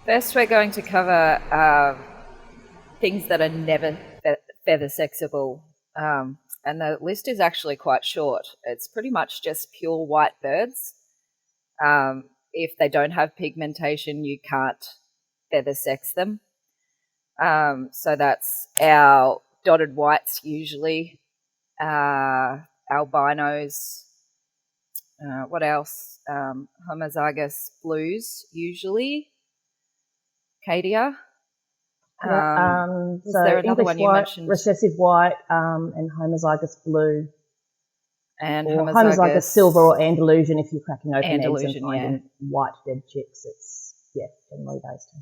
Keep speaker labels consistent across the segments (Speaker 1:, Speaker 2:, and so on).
Speaker 1: First, we're going to cover things that are never feather sexable. And the list is actually quite short. It's pretty much just pure white birds. If they don't have pigmentation, you can't feather sex them. So that's our dotted whites usually, albinos, what else? Homozygous blues usually, Katia.
Speaker 2: So English white, recessive white, and homozygous blue.
Speaker 1: And
Speaker 2: or homozygous silver or Andalusian if you're cracking open eggs and finding white dead chicks. It's, generally those two.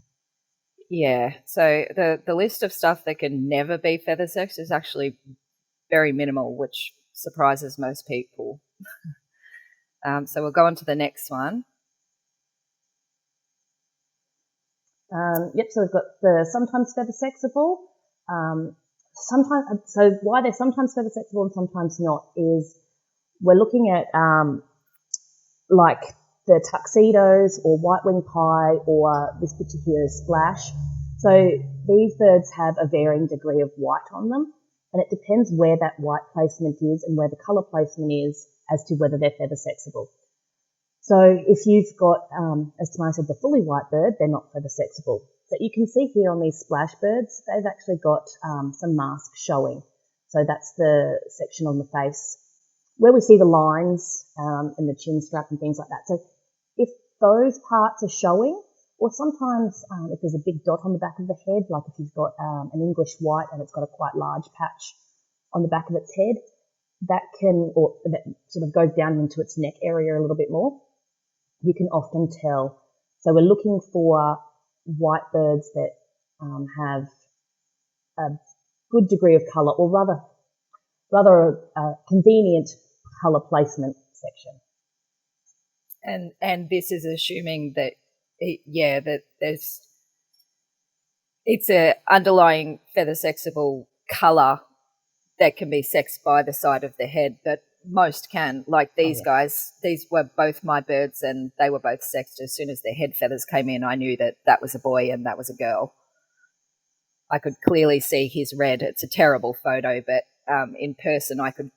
Speaker 1: Yeah, so the list of stuff that can never be feather sexed is actually very minimal, which surprises most people. So we'll go on to the next one.
Speaker 2: So we've got the sometimes feather sexable. So why they're sometimes feather sexable and sometimes not is we're looking at like the tuxedos or white-winged pie or this picture here is splash. So these birds have a varying degree of white on them, and it depends where that white placement is and where the colour placement is as to whether they're feather sexable. So if you've got, as Tamara said, the fully white bird, they're not feather sexable. But you can see here on these splash birds, they've actually got some mask showing. So that's the section on the face where we see the lines and the chin strap and things like that. So if those parts are showing, or sometimes if there's a big dot on the back of the head, like if you've got an English white and it's got a quite large patch on the back of its head, that sort of goes down into its neck area a little bit more. You can often tell. So we're looking for white birds that have a good degree of colour, or rather a convenient colour placement section.
Speaker 1: And this is assuming that it's a underlying feather sexable colour that can be sexed by the side of the head, but most can. Like these guys, these were both my birds and they were both sexed. As soon as their head feathers came in, I knew that was a boy and that was a girl. I could clearly see his red. It's a terrible photo, but in person I could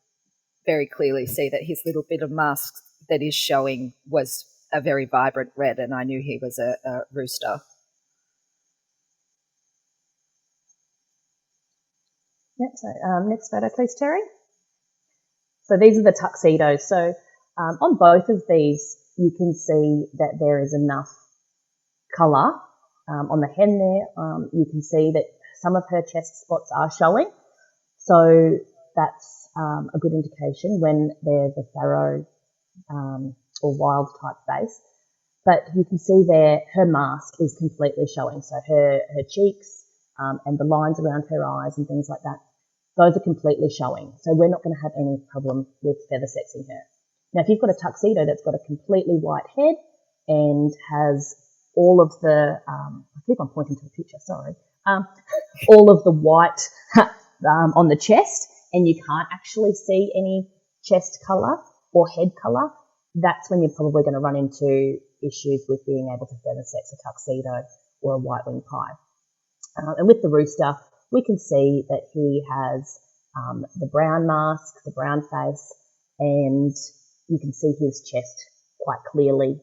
Speaker 1: very clearly see that his little bit of mask that is showing was a very vibrant red, and I knew he was a rooster.
Speaker 2: Yep, so next photo please, Terry. So these are the tuxedos. So on both of these, you can see that there is enough colour. On the hen there, you can see that some of her chest spots are showing. So that's a good indication when there's a farrow or wild type face. But you can see there her mask is completely showing. So her cheeks and the lines around her eyes and things like that, those are completely showing. So we're not going to have any problem with feather sexing her. Now, if you've got a tuxedo that's got a completely white head and has all of the, I keep on pointing to the picture, sorry, all of the white on the chest, and you can't actually see any chest colour or head colour, that's when you're probably going to run into issues with being able to feather sex a tuxedo or a white-winged pie. And with the rooster, we can see that he has the brown mask, the brown face, and you can see his chest quite clearly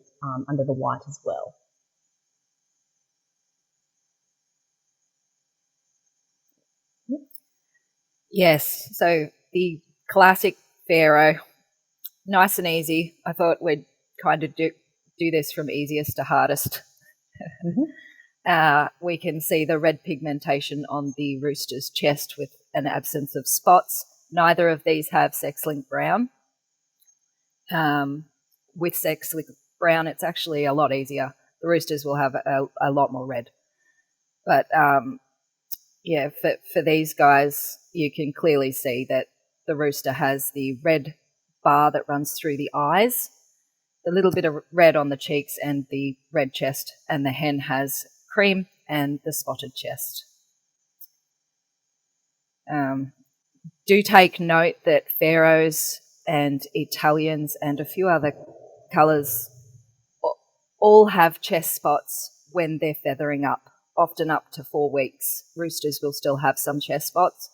Speaker 2: under the white as well.
Speaker 1: Yes, so the classic pharaoh, nice and easy. I thought we'd kind of do this from easiest to hardest. Mm-hmm. We can see the red pigmentation on the rooster's chest with an absence of spots. Neither of these have sex-linked brown. With sex-linked brown, it's actually a lot easier. The roosters will have a lot more red. But, for these guys, you can clearly see that the rooster has the red bar that runs through the eyes, the little bit of red on the cheeks and the red chest, and the hen has cream and the spotted chest. Do take note that pharaohs and Italians and a few other colours all have chest spots when they're feathering up, often up to 4 weeks. Roosters will still have some chest spots.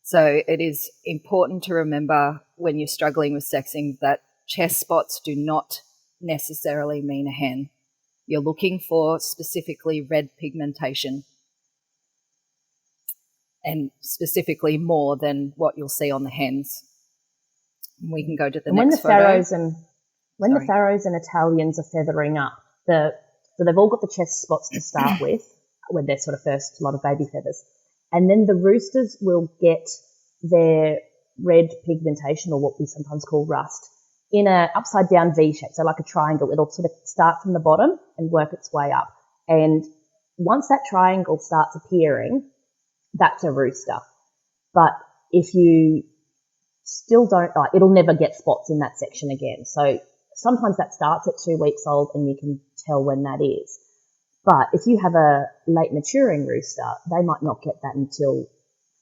Speaker 1: So it is important to remember when you're struggling with sexing that chest spots do not necessarily mean a hen. You're looking for specifically red pigmentation, and specifically more than what you'll see on the hens. We can go to the next photo.
Speaker 2: When the Pharaohs and Italians are feathering up, so they've all got the chest spots to start with, when they're sort of first lot of baby feathers. And then the roosters will get their red pigmentation, or what we sometimes call rust, in a upside down V shape, so like a triangle. It'll sort of start from the bottom and work its way up. And once that triangle starts appearing, that's a rooster. But if you still don't, it'll never get spots in that section again. So sometimes that starts at 2 weeks old and you can tell when that is. But if you have a late maturing rooster, they might not get that until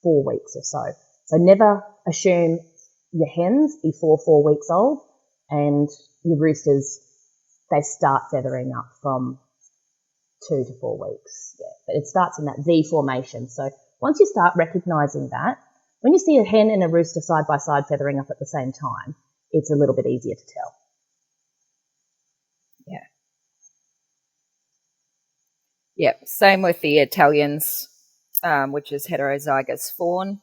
Speaker 2: 4 weeks or so. So never assume your hens before 4 weeks old, and your roosters, they start feathering up from 2 to 4 weeks. Yeah, but it starts in that V formation. So once you start recognising that, when you see a hen and a rooster side by side feathering up at the same time, it's a little bit easier to tell.
Speaker 1: Yeah. Yep, same with the Italians, which is heterozygous fawn.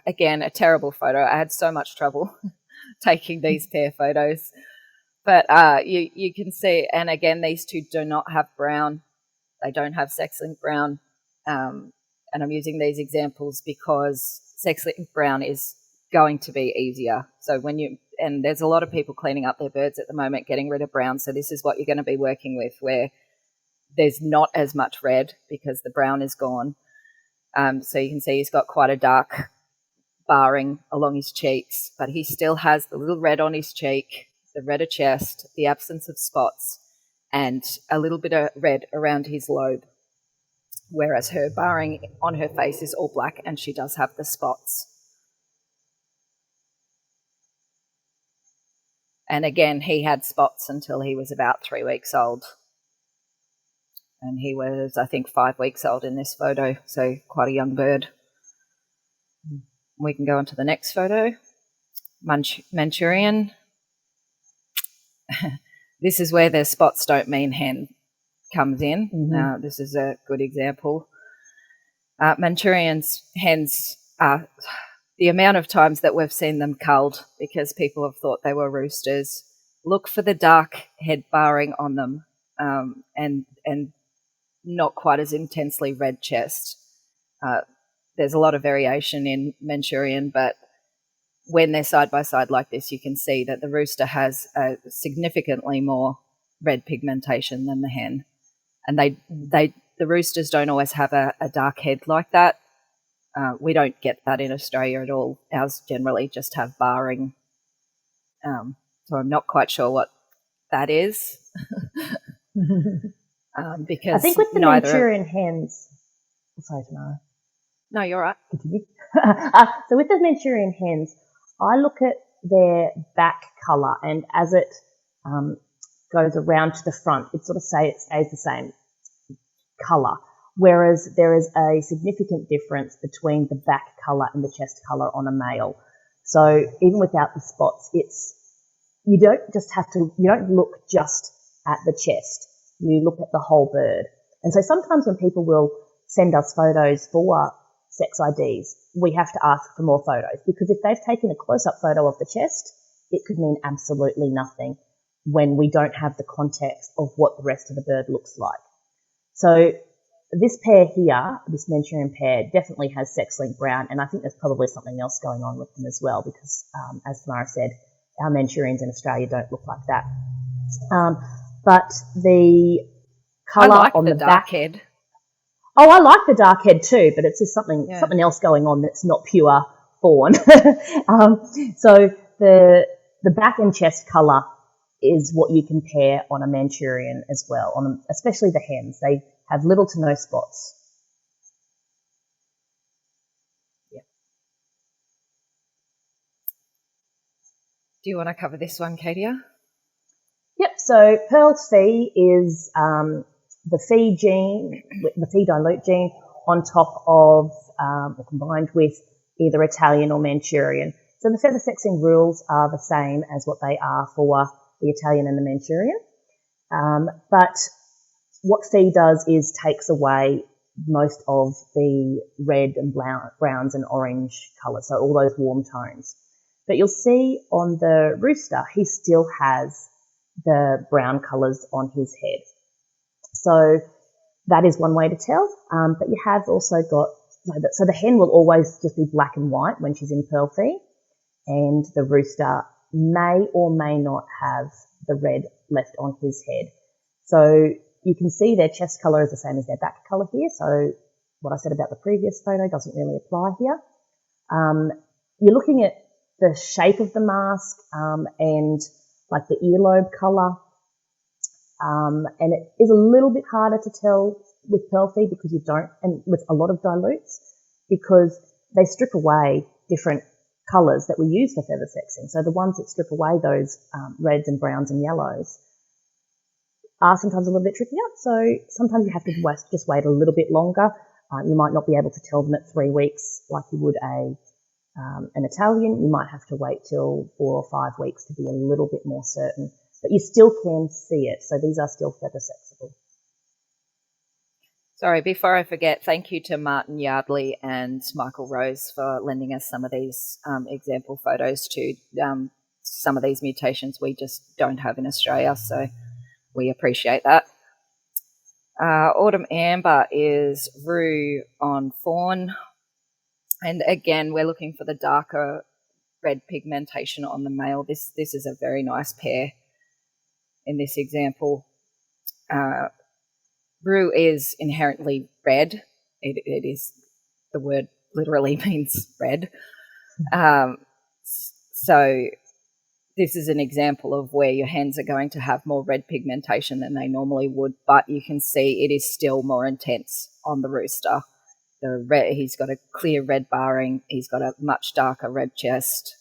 Speaker 1: Again, a terrible photo. I had so much trouble taking these pair photos. But you can see, and again, these two do not have brown. They don't have sex-linked brown. And I'm using these examples because sex-linked brown is going to be easier. So and there's a lot of people cleaning up their birds at the moment, getting rid of brown. So this is what you're going to be working with, where there's not as much red because the brown is gone. So you can see he's got quite a dark barring along his cheeks, but he still has the little red on his cheek, the redder chest, the absence of spots, and a little bit of red around his lobe, whereas her barring on her face is all black and she does have the spots. And again, he had spots until he was about 3 weeks old. And he was, I think, 5 weeks old in this photo, so quite a young bird. We can go on to the next photo. Manchurian. This is where the spots don't mean hen comes in.
Speaker 2: Mm-hmm.
Speaker 1: This is a good example. Manchurian hens, the amount of times that we've seen them culled because people have thought they were roosters, look for the dark head barring on them, and not quite as intensely red chest. There's a lot of variation in Manchurian, but when they're side by side like this, you can see that the rooster has significantly more red pigmentation than the hen. And the roosters don't always have a dark head like that. We don't get that in Australia at all. Ours generally just have barring. So I'm not quite sure what that is. Because
Speaker 2: I think with the Manchurian hens, sorry, Tamara.
Speaker 1: No, you're right.
Speaker 2: Continue. So with the Manchurian hens, I look at their back colour, and as it goes around to the front, it sort of stays the same colour, whereas there is a significant difference between the back colour and the chest colour on a male. So even without the spots, you don't look just at the chest, you look at the whole bird. And so sometimes when people will send us photos for sex IDs, we have to ask for more photos, because if they've taken a close-up photo of the chest, it could mean absolutely nothing when we don't have the context of what the rest of the bird looks like. So this pair here, this Manchurian pair, definitely has sex-linked brown, and I think there's probably something else going on with them as well, because as Tamara said, our Manchurians in Australia don't look like that. But the colour on the
Speaker 1: dark
Speaker 2: back
Speaker 1: head.
Speaker 2: Oh, I like the dark head too, but it's just something else going on that's not pure fawn. So the back and chest colour is what you compare on a Manchurian as well, especially the hens. They have little to no spots.
Speaker 1: Yeah. Do you want to cover this one, Katia?
Speaker 2: Yep, so pearl phi is the phi gene, the phi dilute gene, on top of or combined with either Italian or Manchurian. So the feather sexing rules are the same as what they are for the Italian and the Manchurian. But what phi does is takes away most of the red and browns and orange colours, so all those warm tones. But you'll see on the rooster, he still has the brown colours on his head. So that is one way to tell. But you have also got, so the hen will always just be black and white when she's in pearl phi, and the rooster may or may not have the red left on his head. So you can see their chest colour is the same as their back colour here. So what I said about the previous photo doesn't really apply here. You're looking at the shape of the mask and like the earlobe colour. And it is a little bit harder to tell with pearl phi because you don't, and with a lot of dilutes, because they strip away different colours that we use for feather sexing. So the ones that strip away those reds and browns and yellows are sometimes a little bit trickier. So sometimes you have to just wait a little bit longer. You might not be able to tell them at 3 weeks like you would an Italian. You might have to wait till 4 or 5 weeks to be a little bit more certain. But you still can see it. So these are still feather sexable.
Speaker 1: Sorry, before I forget, thank you to Martin Yardley and Michael Rose for lending us some of these example photos to some of these mutations we just don't have in Australia. So we appreciate that. Autumn Amber is rue on fawn. And again, we're looking for the darker red pigmentation on the male. This is a very nice pair in this example. Rue is inherently red. It is, the word literally means red. So this is an example of where your hens are going to have more red pigmentation than they normally would, but you can see it is still more intense on the rooster. The red, he's got a clear red barring. He's got a much darker red chest,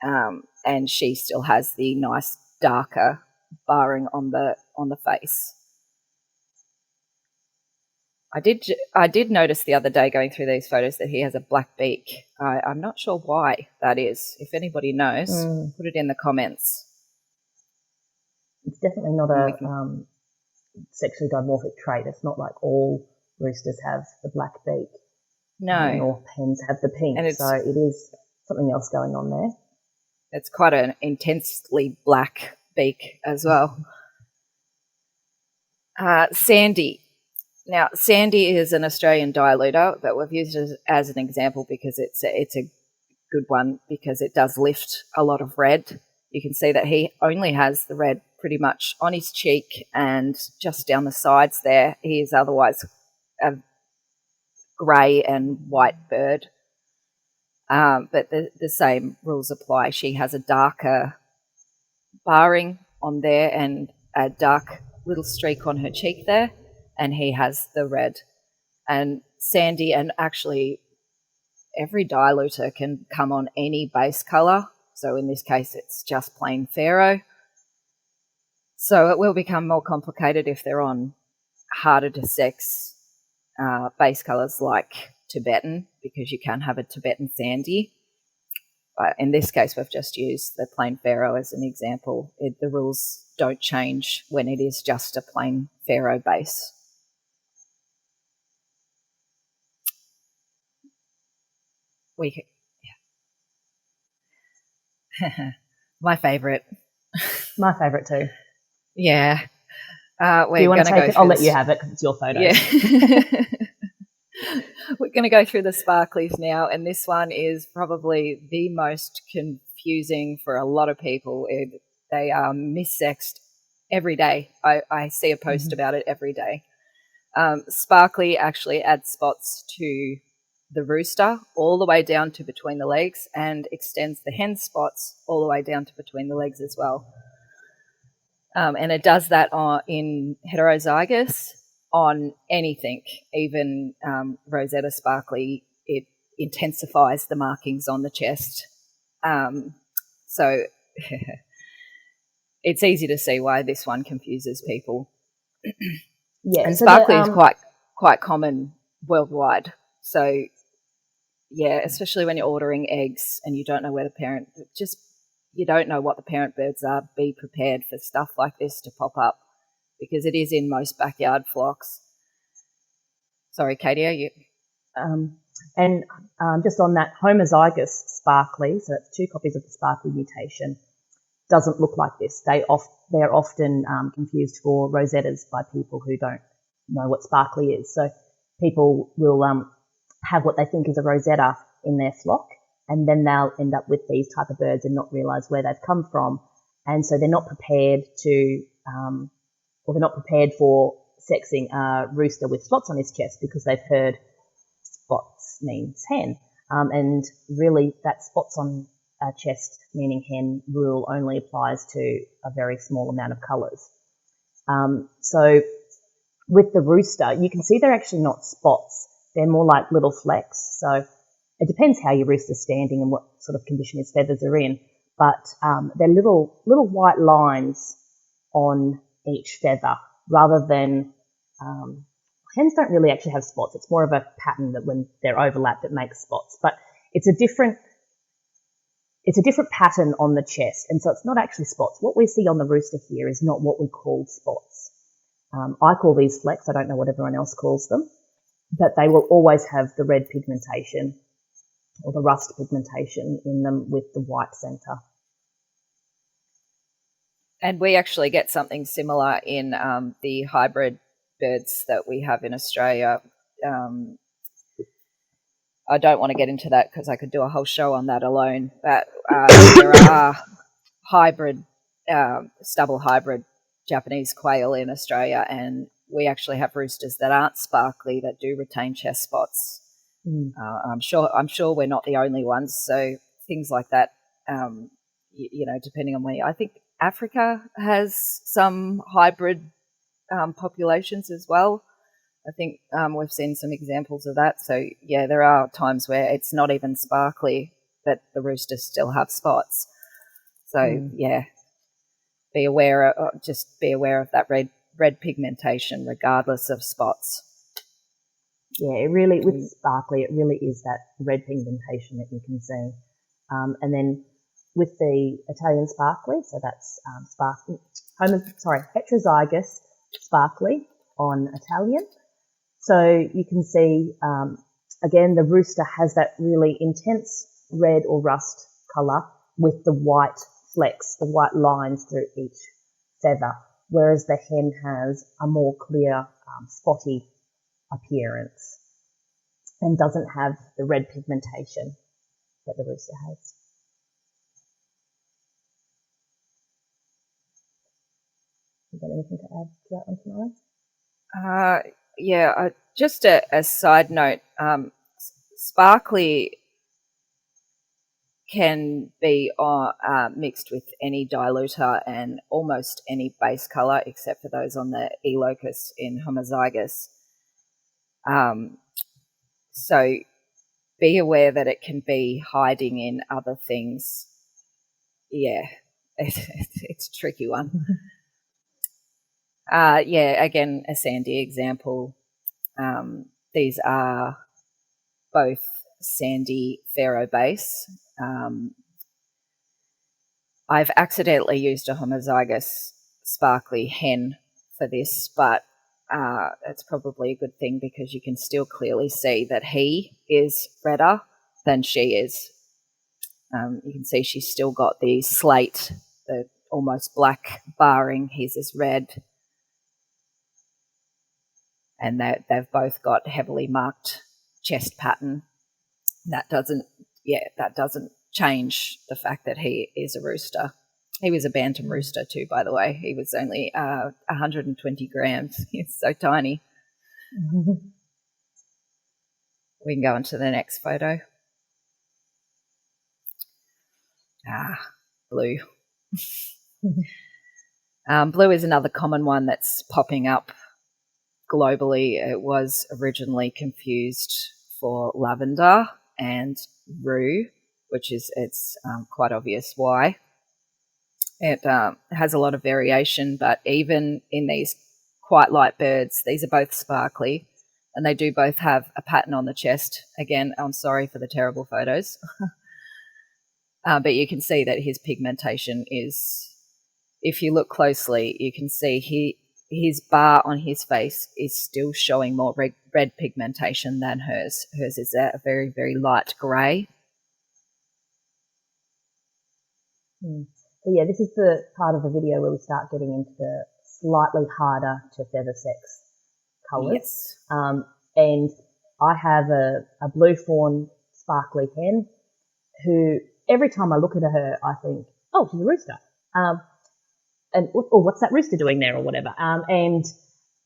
Speaker 1: and she still has the nice darker barring on the face. I did notice the other day going through these photos that he has a black beak. I'm not sure why that is. If anybody knows, put it in the comments.
Speaker 2: It's definitely not a sexually dimorphic trait. It's not like all roosters have the black beak.
Speaker 1: No.
Speaker 2: Or hens have the pink. And so it is something else going on there.
Speaker 1: It's quite an intensely black beak as well. Sandy. Now, Sandy is an Australian diluter, but we've used it as an example because it's a good one because it does lift a lot of red. You can see that he only has the red pretty much on his cheek and just down the sides there. He is otherwise a grey and white bird. But the same rules apply. She has a darker barring on there and a dark little streak on her cheek there, and he has the red. And Sandy, and actually every diluter can come on any base colour. So in this case, it's just plain pharaoh. So it will become more complicated if they're on harder to sex base colours like Tibetan, because you can have a Tibetan Sandy. But in this case, we've just used the plain pharaoh as an example. The rules don't change when it is just a plain pharaoh base. My favourite.
Speaker 2: My favourite too.
Speaker 1: Yeah.
Speaker 2: Do you want to take it? I'll let you have it because it's your photo.
Speaker 1: Yeah. We're going to go through the sparklies now, and this one is probably the most confusing for a lot of people. They are missexed every day. I see a post about it every day. Sparkly actually adds spots to the rooster all the way down to between the legs and extends the hen spots all the way down to between the legs as well. And it does that in heterozygous on anything, even Rosetta Sparkly. It intensifies the markings on the chest. So it's easy to see why this one confuses people.
Speaker 2: Yeah,
Speaker 1: And
Speaker 2: so
Speaker 1: sparkly is quite common worldwide. So, yeah, especially when you're ordering eggs and you don't know where you don't know what the parent birds are, be prepared for stuff like this to pop up because it is in most backyard flocks. Sorry, Katie, you...
Speaker 2: Just on that, homozygous sparkly, so that's 2 copies of the sparkly mutation, doesn't look like this. They're often confused for rosettas by people who don't know what sparkly is. So people will have what they think is a rosetta in their flock, and then they'll end up with these type of birds and not realise where they've come from. And so they're not prepared for sexing a rooster with spots on his chest because they've heard spots means hen. And really that spots on a chest meaning hen rule only applies to a very small amount of colours. So with the rooster, you can see they're actually not spots. They're more like little flecks. So it depends how your rooster's standing and what sort of condition his feathers are in. But they're little white lines on each feather rather than hens don't really actually have spots. It's more of a pattern that when they're overlapped, it makes spots. But it's a different pattern on the chest, and so it's not actually spots. What we see on the rooster here is not what we call spots. I call these flecks. I don't know what everyone else calls them, but they will always have the red pigmentation or the rust pigmentation in them with the white centre.
Speaker 1: And we actually get something similar in the hybrid birds that we have in Australia. I don't want to get into that because I could do a whole show on that alone. But there are stubble hybrid Japanese quail in Australia, and we actually have roosters that aren't sparkly that do retain chest spots. I'm sure we're not the only ones. So things like that, depending on where. I think Africa has some hybrid populations as well. I think we've seen some examples of that. So, yeah, there are times where it's not even sparkly, but the roosters still have spots. So, yeah, be aware of that red pigmentation regardless of spots.
Speaker 2: Yeah, with sparkly, it really is that red pigmentation that you can see. And then with the Italian sparkly, so that's heterozygous sparkly on Italian. So you can see, again, the rooster has that really intense red or rust colour with the white flecks, the white lines through each feather, whereas the hen has a more clear, spotty appearance and doesn't have the red pigmentation that the rooster has. Is there anything to add to that one, Tamara?
Speaker 1: Just a side note, sparkly can be mixed with any diluter and almost any base colour except for those on the E locus in homozygous. So be aware that it can be hiding in other things. Yeah, it's a tricky one. Again, a sandy example. These are both sandy pharaoh base. I've accidentally used a homozygous sparkly hen for this, but it's probably a good thing because you can still clearly see that he is redder than she is. You can see she's still got the slate, the almost black barring. His is red. And they've both got heavily marked chest pattern. That doesn't change the fact that he is a rooster. He was a bantam rooster too, by the way. He was only 120 grams. He's so tiny. We can go on to the next photo. Blue. Blue is another common one that's popping up globally. It was originally confused for lavender and rue, which is it's quite obvious why. It has a lot of variation, but even in these quite light birds, these are both sparkly, and they do both have a pattern on the chest. Again, I'm sorry for the terrible photos, but you can see that his pigmentation is, if you look closely, you can see his bar on his face is still showing more red pigmentation than hers. Hers is a very, very light grey.
Speaker 2: So yeah, this is the part of the video where we start getting into the slightly harder to feather sex colours.
Speaker 1: Yes.
Speaker 2: And I have a blue fawn sparkly hen who every time I look at her, I think, oh, she's a rooster. Or what's that rooster doing there or whatever.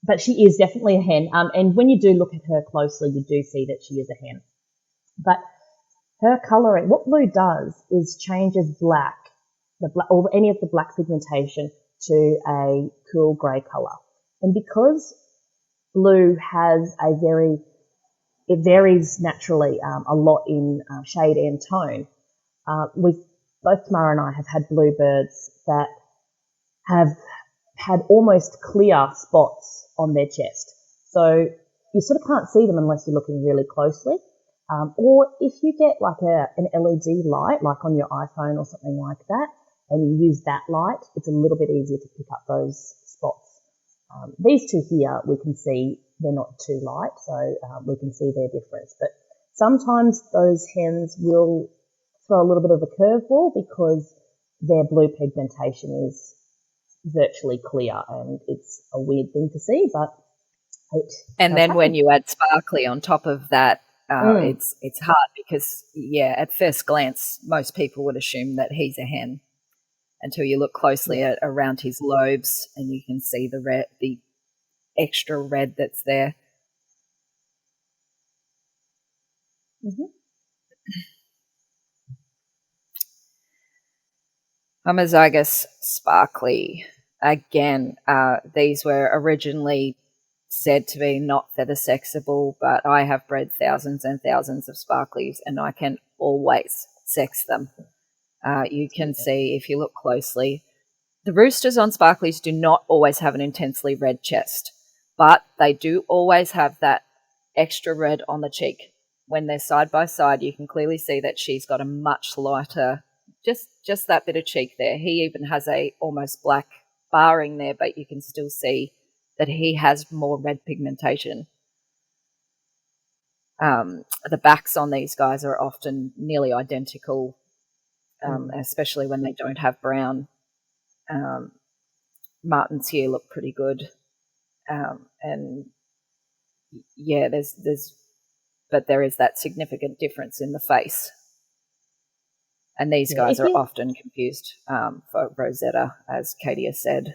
Speaker 2: But she is definitely a hen. And when you do look at her closely, you do see that she is a hen. But her colouring, what blue does is changes black, or any of the black pigmentation to a cool grey colour. And because blue has it varies naturally a lot in shade and tone. Both Tamara and I have had blue birds that have had almost clear spots on their chest. So you sort of can't see them unless you're looking really closely. Or if you get like an LED light, like on your iPhone or something like that, and you use that light, it's a little bit easier to pick up those spots. These two here, we can see they're not too light, so we can see their difference. But sometimes those hens will throw a little bit of a curveball because their blue pigmentation is virtually clear, and it's a weird thing to see, but
Speaker 1: and then when you add sparkly on top of that, it's hard because, yeah, at first glance, most people would assume that he's a hen until you look closely at around his lobes and you can see the extra red that's there.
Speaker 2: Mm-hmm.
Speaker 1: Homozygous sparkly. Again, these were originally said to be not feather sexable, but I have bred thousands and thousands of sparklies and I can always sex them. You can see, if you look closely, the roosters on sparklies do not always have an intensely red chest, but they do always have that extra red on the cheek. When they're side by side, you can clearly see that she's got a much lighter, just that bit of cheek there. He even has a almost black barring there, but you can still see that he has more red pigmentation. The backs on these guys are often nearly identical, especially when they don't have brown. Martins here look pretty good, and yeah, but there is that significant difference in the face, and these guys are often confused for Rosetta, as Katie has said.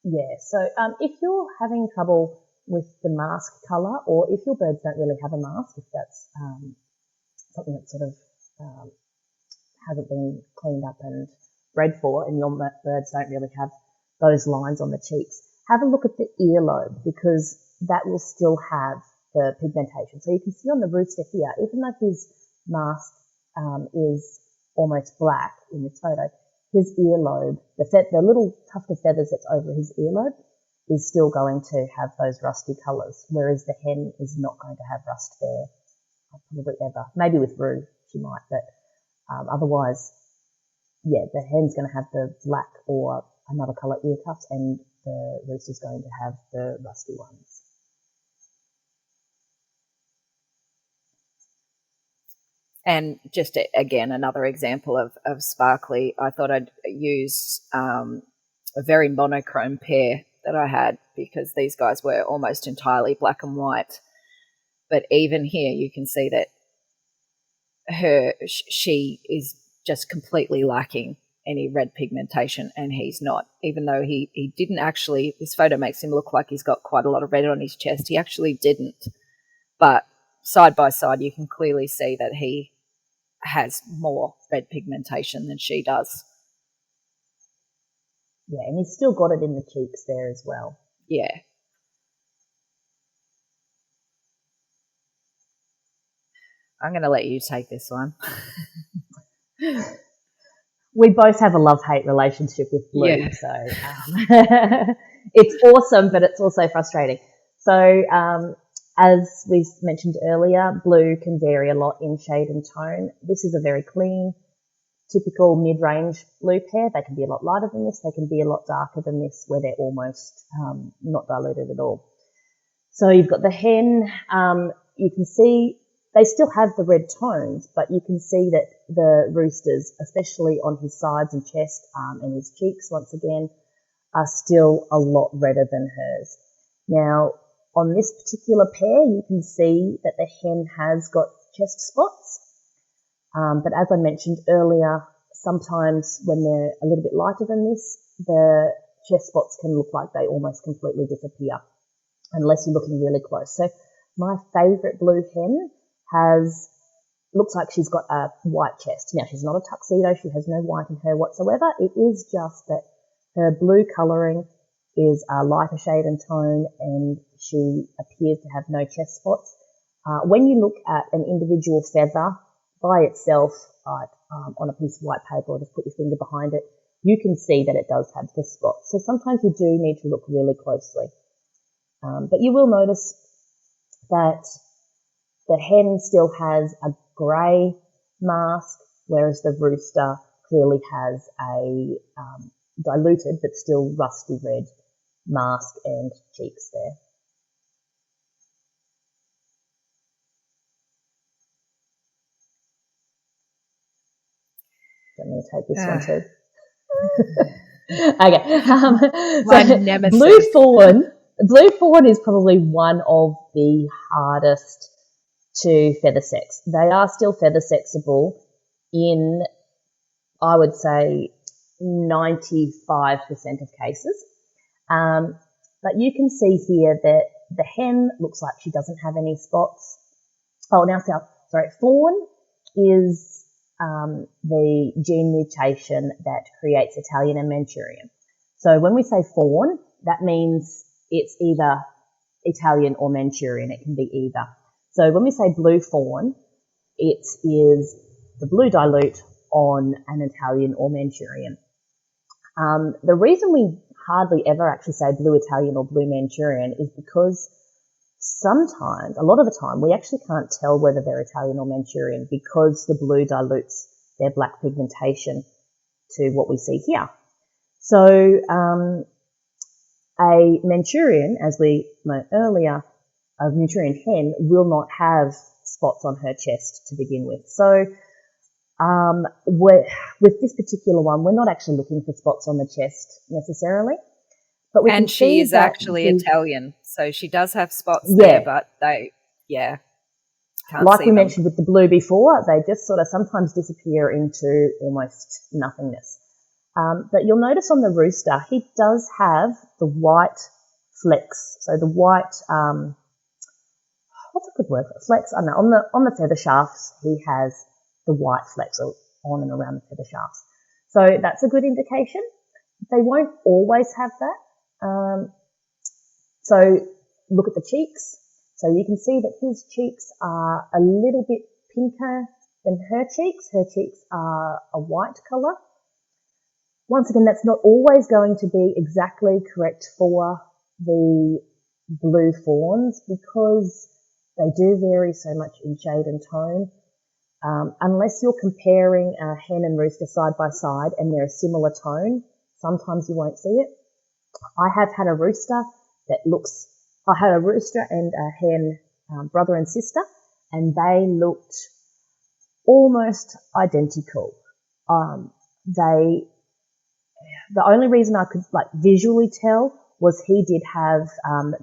Speaker 2: Yeah, so if you're having trouble with the mask colour, or if your birds don't really have a mask, if that's something that sort of hasn't been cleaned up and bred for, and your birds don't really have those lines on the cheeks, have a look at the earlobe, because that will still have the pigmentation. So you can see on the rooster here, even though his mask is almost black in this photo, his earlobe, the little tuft of feathers that's over his earlobe, is still going to have those rusty colours, whereas the hen is not going to have rust there, probably ever. Maybe with Roo she might, but otherwise, yeah, the hen's going to have the black or another colour ear tufts, and the rooster's going to have the rusty ones.
Speaker 1: And just again, another example of sparkly, I thought I'd use a very monochrome pair that I had, because these guys were almost entirely black and white. But even here, you can see that she is just completely lacking any red pigmentation, and he's not. Even though he didn't actually, this photo makes him look like he's got quite a lot of red on his chest. He actually didn't. But side by side, you can clearly see that he has more red pigmentation than she does.
Speaker 2: Yeah, and he's still got it in the cheeks there as well.
Speaker 1: Yeah. I'm going to let you take this one.
Speaker 2: We both have a love-hate relationship with blue,
Speaker 1: Yeah.
Speaker 2: so it's awesome, but it's also frustrating. So as we mentioned earlier, blue can vary a lot in shade and tone. This is a very clean, typical mid-range blue pair. They can be a lot lighter than this. They can be a lot darker than this, where they're almost not diluted at all. So you've got the hen. You can see they still have the red tones, but you can see that the roosters, especially on his sides and chest and his cheeks, once again, are still a lot redder than hers. Now, on this particular pair, you can see that the hen has got chest spots. But as I mentioned earlier, sometimes when they're a little bit lighter than this, the chest spots can look like they almost completely disappear unless you're looking really close. So my favourite blue hen looks like she's got a white chest. Now, she's not a tuxedo. She has no white in her whatsoever. It is just that her blue colouring is a lighter shade and tone, and she appears to have no chest spots. When you look at an individual feather by itself on a piece of white paper, or just put your finger behind it, you can see that it does have the spots. So sometimes you do need to look really closely. But you will notice that the hen still has a grey mask, whereas the rooster clearly has a diluted but still rusty red mask and cheeks there. I'm going to take this one too. Okay.
Speaker 1: My nemesis.
Speaker 2: Blue fawn is probably one of the hardest to feather sex. They are still feather sexable in, I would say, 95% of cases. But you can see here that the hen looks like she doesn't have any spots. Fawn is the gene mutation that creates Italian and Manchurian. So when we say fawn, that means it's either Italian or Manchurian. It can be either. So when we say blue fawn, it is the blue dilute on an Italian or Manchurian. The reason we hardly ever actually say blue Italian or blue Manchurian is because sometimes, a lot of the time, we actually can't tell whether they're Italian or Manchurian because the blue dilutes their black pigmentation to what we see here. So a Manchurian, as we learned earlier, a Manchurian hen will not have spots on her chest to begin with. So with this particular one, we're not actually looking for spots on the chest necessarily. But we can
Speaker 1: And she
Speaker 2: see
Speaker 1: is
Speaker 2: that
Speaker 1: actually Italian, so she does have spots there, but they, can't
Speaker 2: like
Speaker 1: see
Speaker 2: we
Speaker 1: them.
Speaker 2: mentioned with the blue before, they just sort of sometimes disappear into almost nothingness. But you'll notice on the rooster, he does have the white flecks. So the white, what's a good word for it? Flecks? I don't know. On the feather shafts, he has the white flecks on and around the feather shafts. So that's a good indication. They won't always have that. So look at the cheeks. So you can see that his cheeks are a little bit pinker than her cheeks. Her cheeks are a white colour. Once again, that's not always going to be exactly correct for the blue fawns because they do vary so much in shade and tone. Unless you're comparing a hen and rooster side by side and they're a similar tone, sometimes you won't see it. I have had a rooster I had a rooster and a hen, brother and sister, and they looked almost identical. The only reason I could visually tell was he did have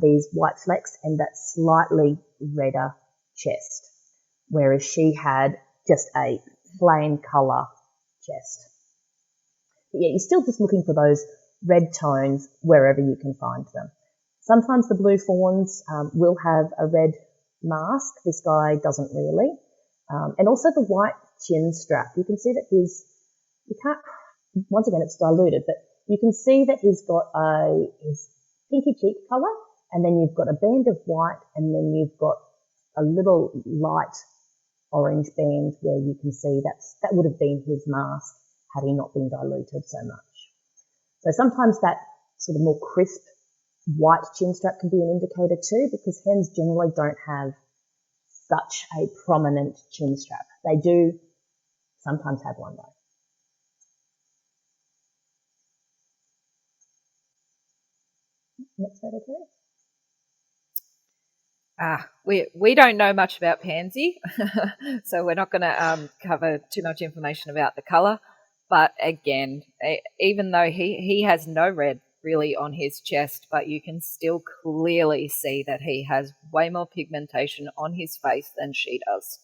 Speaker 2: these white flecks and that slightly redder chest, whereas she had just a plain colour chest. But yeah, you're still just looking for those red tones wherever you can find them. Sometimes the blue fawns will have a red mask. This guy doesn't really. And also the white chin strap. You can see that once again, it's diluted, but you can see that he's got his pinky cheek colour, and then you've got a band of white, and then you've got a little light orange band where you can see that would have been his mask. had he not been diluted so much. So sometimes that sort of more crisp white chin strap can be an indicator too, because hens generally don't have such a prominent chin strap. They do sometimes have one though. Next photo, please.
Speaker 1: We don't know much about Pansy, so we're not going to cover too much information about the colour. But again, even though he has no red really on his chest, but you can still clearly see that he has way more pigmentation on his face than she does.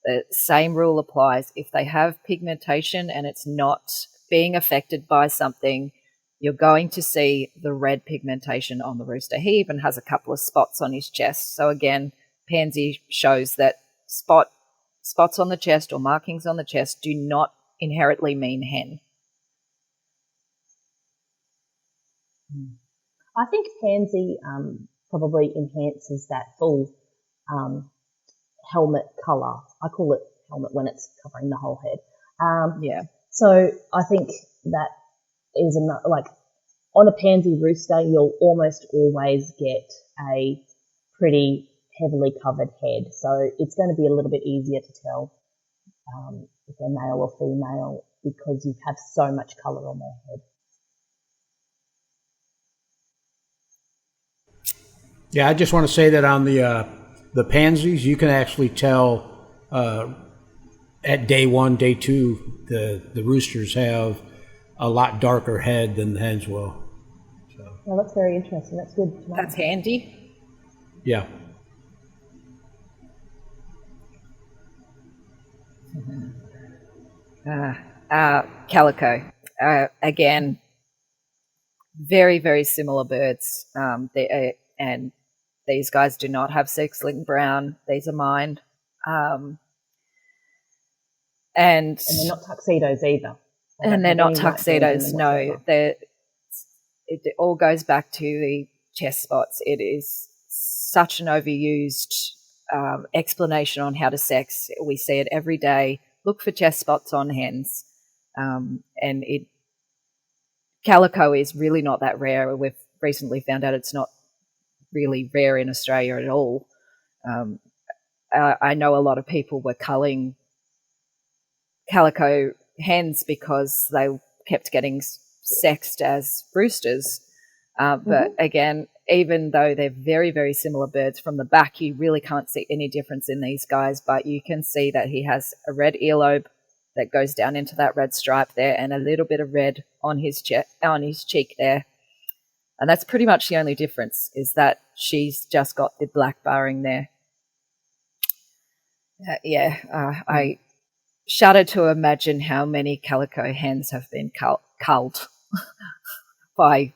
Speaker 1: The same rule applies. If they have pigmentation and it's not being affected by something, you're going to see the red pigmentation on the rooster. He even has a couple of spots on his chest. So again, Pansy shows that spots on the chest or markings on the chest do not inherently mean hen.
Speaker 2: I think Pansy probably enhances that full helmet colour. I call it helmet when it's covering the whole head.
Speaker 1: Yeah.
Speaker 2: So I think that is like on a Pansy rooster, you'll almost always get a pretty heavily covered head. So it's going to be a little bit easier to tell if they're male or female because you have so much colour on their head.
Speaker 3: Yeah, I just want to say that on the pansies, you can actually tell at day 1, day 2, the roosters have a lot darker head than the hens will. So.
Speaker 2: Well, that's very interesting. That's good to know.
Speaker 1: That's handy.
Speaker 3: Yeah.
Speaker 1: Calico. Again, very, very similar birds. And these guys do not have sex-linked brown. These are mine. And
Speaker 2: they're not tuxedos either.
Speaker 1: And they're not tuxedos, no. It all goes back to the chest spots. It is such an overused explanation on how to sex. We see it every day. Look for chest spots on hens. Calico is really not that rare. We've recently found out it's not really rare in Australia at all. I know a lot of people were culling calico hens because they kept getting sexed as roosters. But again, even though they're very, very similar birds, from the back you really can't see any difference in these guys, but you can see that he has a red earlobe that goes down into that red stripe there and a little bit of red on his cheek there. And that's pretty much the only difference, is that she's just got the black barring there. I shudder to imagine how many calico hens have been culled by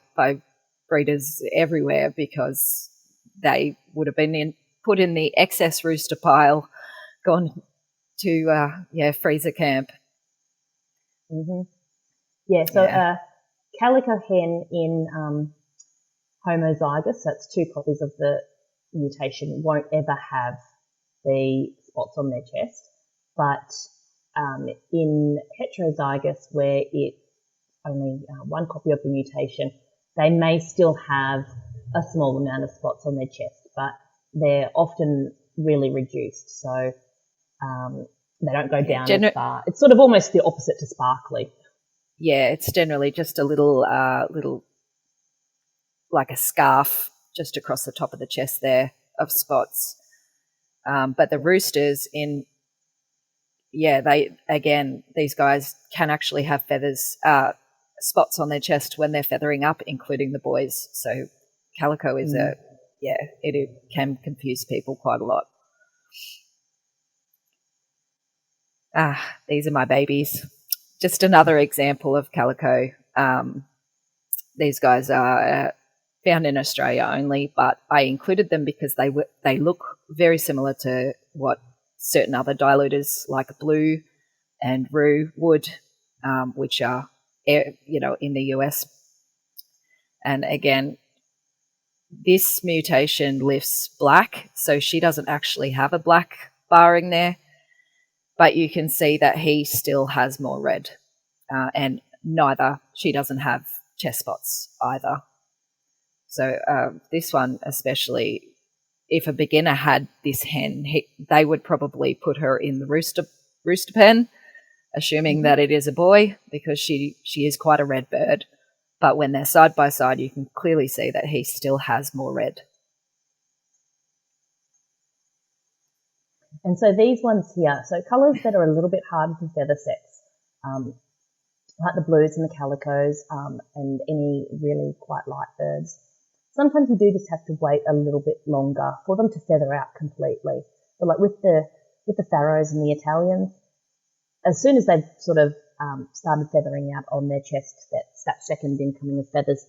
Speaker 1: breeders everywhere because they would have been put in the excess rooster pile, gone to freezer camp.
Speaker 2: Yeah, so calico hen in homozygous, that's 2 copies of the mutation, won't ever have the spots on their chest, but in heterozygous, where it's only 1 copy of the mutation, they may still have a small amount of spots on their chest, but they're often really reduced, so they don't go down as far. It's sort of almost the opposite to sparkly.
Speaker 1: Yeah, it's generally just a little like a scarf just across the top of the chest there of spots. But the roosters these guys can actually have feathers, spots on their chest when they're feathering up, including the boys. So calico is it can confuse people quite a lot. These are my babies. Just another example of calico. These guys are found in Australia only, but I included them because they look very similar to what certain other diluters like Blue and Roo would, which are in the US. And again, this mutation lifts black, so she doesn't actually have a black barring there, but you can see that he still has more red. and she doesn't have chest spots either. So this one especially, if a beginner had this hen, they would probably put her in the rooster pen, assuming that it is a boy, because she is quite a red bird. But when they're side by side, you can clearly see that he still has more red.
Speaker 2: And so these ones here, so colours that are a little bit harder to feather sex, like the blues and the calicos, and any really quite light birds. Sometimes you do just have to wait a little bit longer for them to feather out completely. But like with the pharaohs and the Italians, as soon as they've sort of started feathering out on their chest, that second incoming of feathers,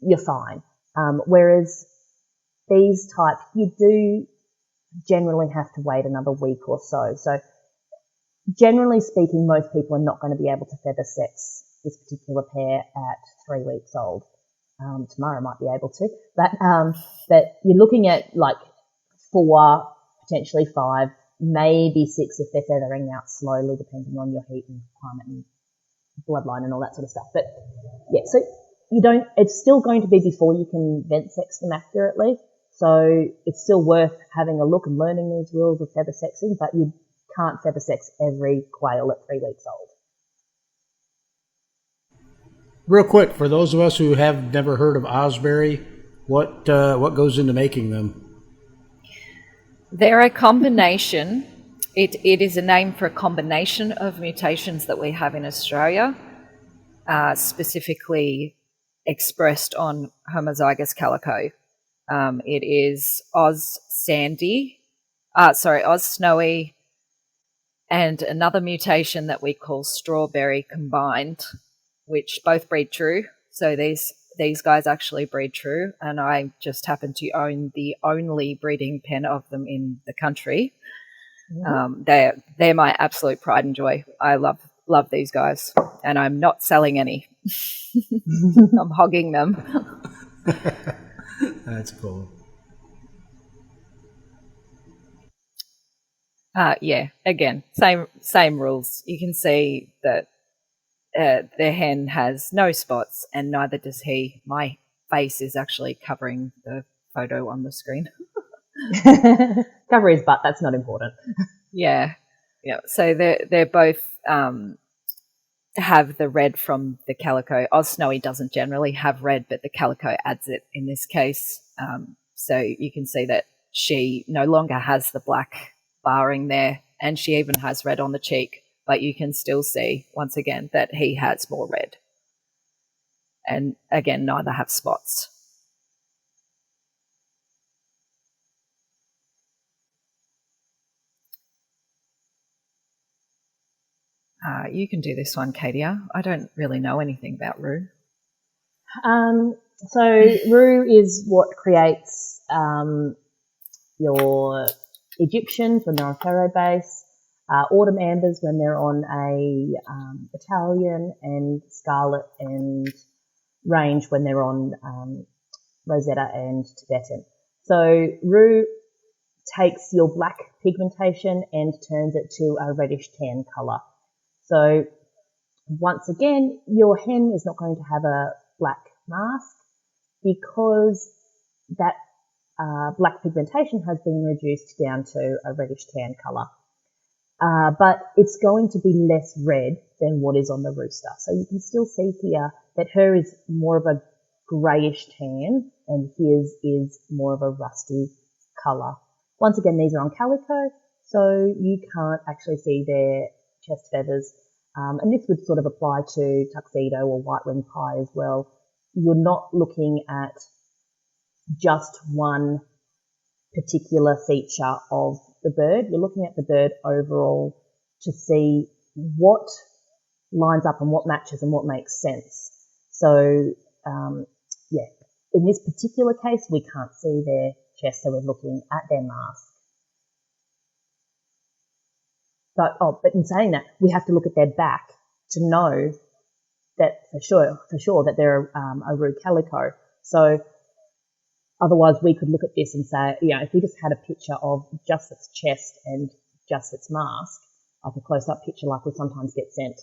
Speaker 2: you're fine. Whereas these type, you do generally have to wait another week or so. So generally speaking, most people are not going to be able to feather sex this particular pair at 3 weeks old. Tamara might be able to, but you're looking at like 4, potentially 5, maybe 6 if they're feathering out slowly, depending on your heat and climate and bloodline and all that sort of stuff. But yeah, so it's still going to be before you can vent sex them accurately. So it's still worth having a look and learning these rules of feather sexing, but you can't feather sex every quail at 3 weeks old.
Speaker 3: Real quick, for those of us who have never heard of osbury, what goes into making them?
Speaker 1: They're a combination. It is a name for a combination of mutations that we have in Australia, specifically expressed on homozygous calico. It is Oz Snowy, and another mutation that we call strawberry combined, which both breed true. So these guys actually breed true, and I just happen to own the only breeding pen of them in the country. Mm-hmm. They're my absolute pride and joy. I love these guys, and I'm not selling any. I'm hogging them.
Speaker 3: That's cool.
Speaker 1: Yeah, again, same rules. You can see that the hen has no spots, and neither does he. My face is actually covering the photo on the screen.
Speaker 2: Cover his butt, that's not important.
Speaker 1: Yeah. So they're both have the red from the calico. Oz Snowy doesn't generally have red, but the calico adds it in this case. So you can see that she no longer has the black barring there, and she even has red on the cheek, but you can still see, once again, that he has more red. And again, neither have spots. You can do this one, Katia. I don't really know anything about Rue.
Speaker 2: So Rue is what creates your Egyptians when they're on Pharaoh base, Autumn Ambers when they're on a Italian, and Scarlet and Range when they're on Rosetta and Tibetan. So Rue takes your black pigmentation and turns it to a reddish tan colour. So once again, your hen is not going to have a black mask because that black pigmentation has been reduced down to a reddish tan colour. But it's going to be less red than what is on the rooster. So you can still see here that her is more of a greyish tan and his is more of a rusty colour. Once again, these are on calico, so you can't actually see their chest feathers. And this would sort of apply to tuxedo or white-winged pie as well. You're not looking at just one particular feature of the bird. You're looking at the bird overall to see what lines up and what matches and what makes sense. So, in this particular case, we can't see their chest, so we're looking at their mask. But in saying that, we have to look at their back to know that for sure that they're a Rue calico. So otherwise we could look at this and say, if we just had a picture of just its chest and just its mask, like a close-up picture like we sometimes get sent,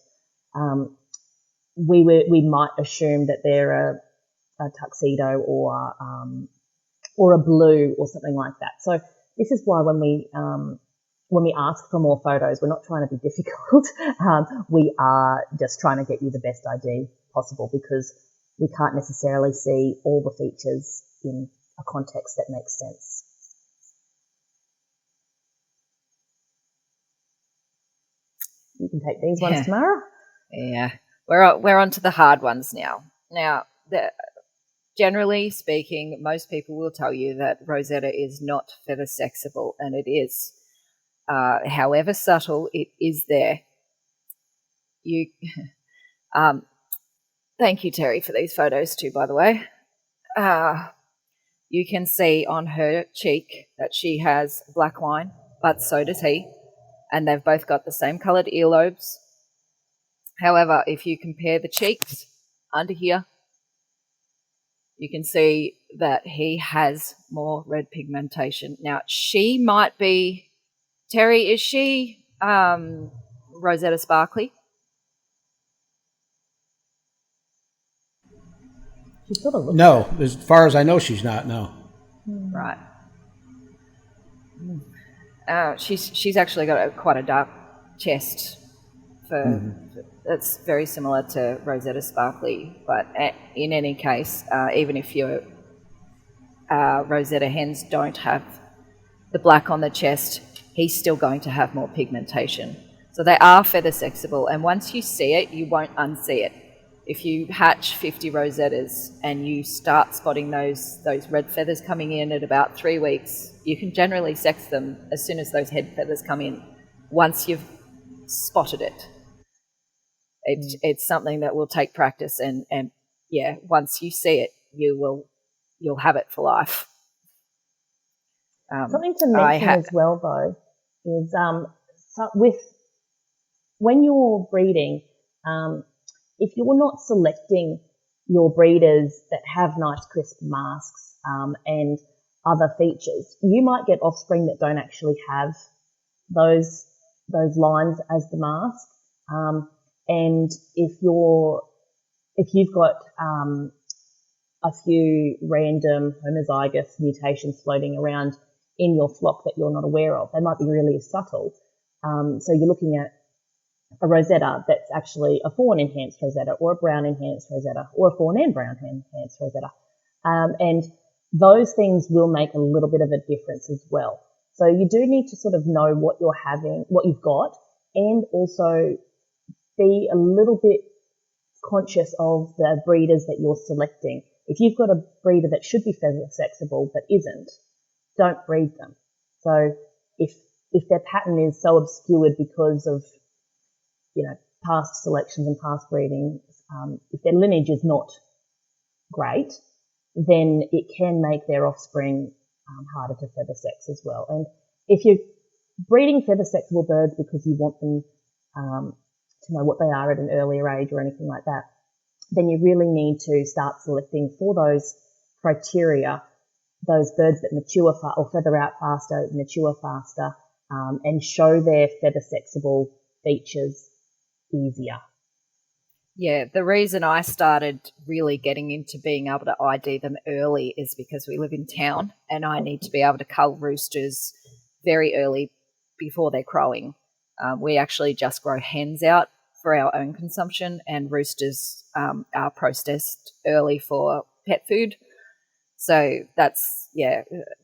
Speaker 2: we might assume that they're a tuxedo or a blue or something like that. So this is why when we ask for more photos, we're not trying to be difficult. We are just trying to get you the best ID possible, because we can't necessarily see all the features in a context that makes sense. You can take these ones, Tamara.
Speaker 1: Yeah, we're on to the hard ones now. Now, generally speaking, most people will tell you that Rosetta is not feather sexable, and it is. However subtle, it is there. Thank you, Terry, for these photos too, by the way. You can see on her cheek that she has black line, but so does he, and they've both got the same coloured earlobes. However, if you compare the cheeks under here, you can see that he has more red pigmentation. Now, she might be, Terry, is she Rosetta Sparkly?
Speaker 2: She sort of looks
Speaker 3: No, as far as I know, she's not. No.
Speaker 1: Right. She's actually got quite a dark chest. That's very similar to Rosetta Sparkly, but in any case, even if your Rosetta hens don't have the black on the chest, he's still going to have more pigmentation. So they are feather sexable, and once you see it, you won't unsee it. If you hatch 50 Rosettas and you start spotting those red feathers coming in at about 3 weeks, you can generally sex them as soon as those head feathers come in, once you've spotted it. It's something that will take practice, and yeah, once you see it, you'll have it for life.
Speaker 2: Something to mention as well, though, is when you're breeding, if you're not selecting your breeders that have nice crisp masks and other features, you might get offspring that don't actually have those lines as the mask. And if you've got a few random homozygous mutations floating around in your flock that you're not aware of, they might be really subtle. So you're looking at a Rosetta that's actually a fawn enhanced Rosetta, or a brown enhanced Rosetta, or a fawn and brown enhanced Rosetta. And those things will make a little bit of a difference as well. So you do need to sort of know what you're having, what you've got, and also be a little bit conscious of the breeders that you're selecting. If you've got a breeder that should be feather sexable but isn't, don't breed them. So if their pattern is so obscured because of, past selections and past breeding, if their lineage is not great, then it can make their offspring harder to feather sex as well. And if you're breeding feather sexable birds because you want them to know what they are at an earlier age or anything like that, then you really need to start selecting for those criteria, those birds that mature or feather out faster, mature faster, and show their feather sexable features easier.
Speaker 1: Yeah, the reason I started really getting into being able to ID them early is because we live in town and I need to be able to cull roosters very early before they're crowing. We actually just grow hens out for our own consumption, and roosters are processed early for pet food. So that's,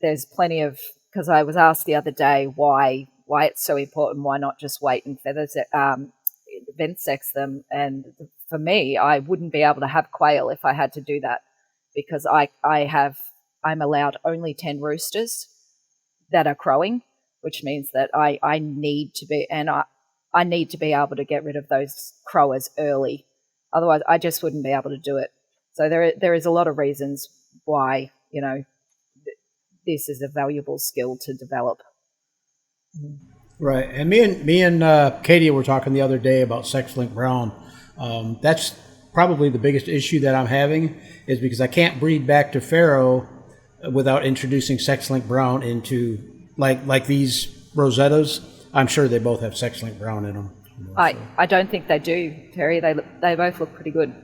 Speaker 1: there's plenty of, because I was asked the other day why it's so important, why not just wait and vent sex them. And for me, I wouldn't be able to have quail if I had to do that, because I'm allowed only 10 roosters that are crowing, which means that I need to be, and I need to be able to get rid of those crowers early. Otherwise, I just wouldn't be able to do it. So there is a lot of reasons why, this is a valuable skill to develop.
Speaker 3: Right. And me and Katie were talking the other day about sex-linked brown. That's probably the biggest issue that I'm having, is because I can't breed back to Pharaoh without introducing sex-linked brown into, like these Rosettas. I'm sure they both have sex-linked brown in them.
Speaker 1: I don't think they do, Terry. They both look pretty good.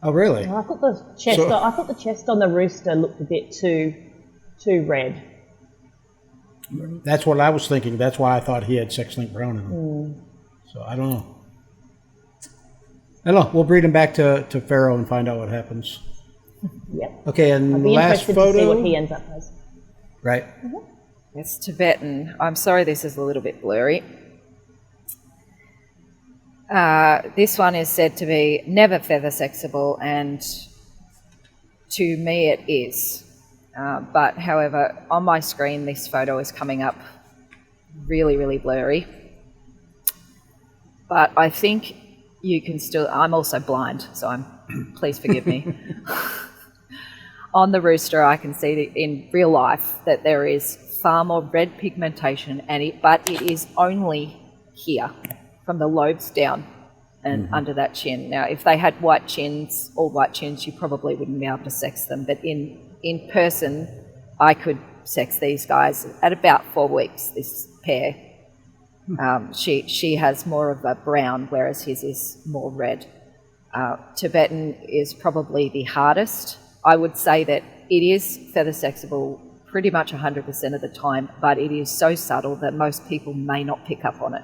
Speaker 3: Oh, really?
Speaker 2: I thought the chest on the rooster looked a bit too red.
Speaker 3: That's what I was thinking. That's why I thought he had sex-linked brown in him. So I don't know. We'll breed him back to Pharaoh and find out what happens.
Speaker 2: Yep.
Speaker 3: Okay, and
Speaker 2: I'll be
Speaker 3: last
Speaker 2: interested
Speaker 3: photo.
Speaker 2: to see what he ends up as.
Speaker 3: Right.
Speaker 1: It's Tibetan. I'm sorry this is a little bit blurry. This one is said to be never feather sexable, and to me it is. But however, on my screen this photo is coming up really, really blurry. But I think you can still... I'm also blind, so please forgive me. On the rooster, I can see that in real life that there is far more red pigmentation, but it is only here, from the lobes down and under that chin. Now, if they had white chins, all white chins, you probably wouldn't be able to sex them. But in person, I could sex these guys at about 4 weeks, this pair. She has more of a brown, whereas his is more red. Tibetan is probably the hardest. I would say that it is feather sexable pretty much 100% of the time, but it is so subtle that most people may not pick up on it.